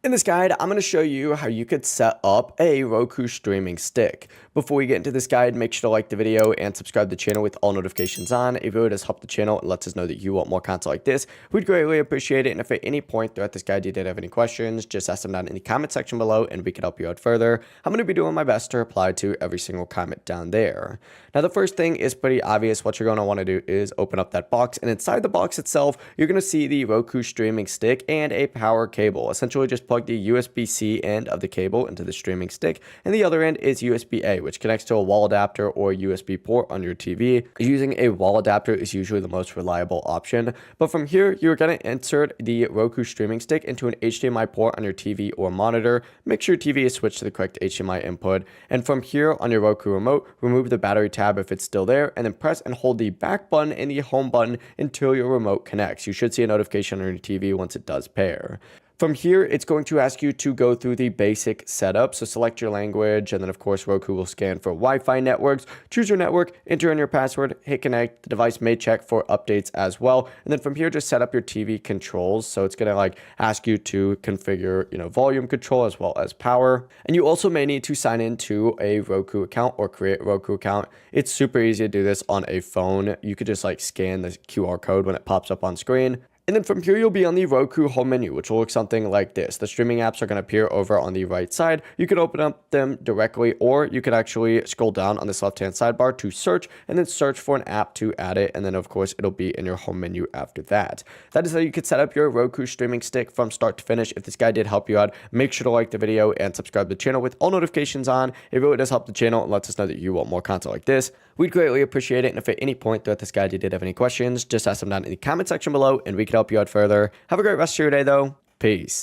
In this guide, I'm going to show you how you could set up a Roku streaming stick. Before we get into this guide, make sure to like the video and subscribe to the channel with all notifications on. It really does help the channel and lets us know that you want more content like this. We'd greatly appreciate it. And if at any point throughout this guide you did have any questions, just ask them down in the comment section below and we can help you out further. I'm going to be doing my best to reply to every single comment down there. Now, the first thing is pretty obvious. What you're going to want to do is open up that box, and inside the box itself, you're going to see the Roku streaming stick and a power cable. Essentially, just plug the USB-C end of the cable into the streaming stick, and the other end is USB-A, which connects to a wall adapter or USB port on your TV. Using a wall adapter is usually the most reliable option, but from here, you're going to insert the Roku streaming stick into an HDMI port on your TV or monitor. Make sure your TV is switched to the correct HDMI input, and from here on your Roku remote, remove the battery tab if it's still there, and then press and hold the back button and the home button until your remote connects. You should see a notification on your TV once it does pair. From here, it's going to ask you to go through the basic setup. So select your language, and then of course, Roku will scan for Wi-Fi networks. Choose your network, enter in your password, hit connect. The device may check for updates as well. And then from here, just set up your TV controls. So it's gonna ask you to configure, volume control as well as power. And you also may need to sign into a Roku account or create a Roku account. It's super easy to do this on a phone. You could just scan the QR code when it pops up on screen. And then from here, you'll be on the Roku home menu, which will look something like this. The streaming apps are going to appear over on the right side. You could open up them directly, or you could actually scroll down on this left-hand sidebar to search, and then search for an app to add it. And then, of course, it'll be in your home menu after that. That is how you could set up your Roku streaming stick from start to finish. If this guide did help you out, make sure to like the video and subscribe to the channel with all notifications on. It really does help the channel and lets us know that you want more content like this. We'd greatly appreciate it. And if at any point throughout this guide you did have any questions, just ask them down in the comment section below and we can help you out further. Have a great rest of your day, though. Peace.